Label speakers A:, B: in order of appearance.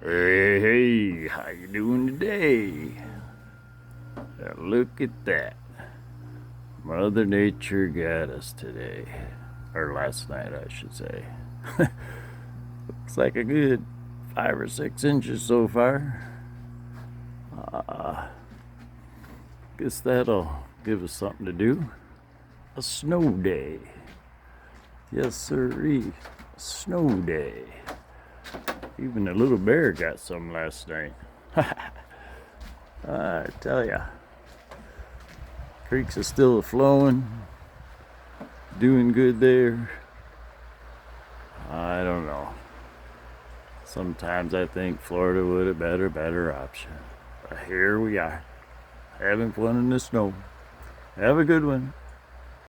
A: Hey, hey, how you doing today? Now look at that. Mother Nature got us today. Or last night, I should say. Looks like a good 5 or 6 inches so far. Guess that'll give us something to do. A snow day. Yes, sirree. A snow day. Even the little bear got some last night. I tell ya. Creeks are still flowing. Doing good there. I don't know. Sometimes I think Florida would have been a better option. But here we are. Having fun in the snow. Have a good one.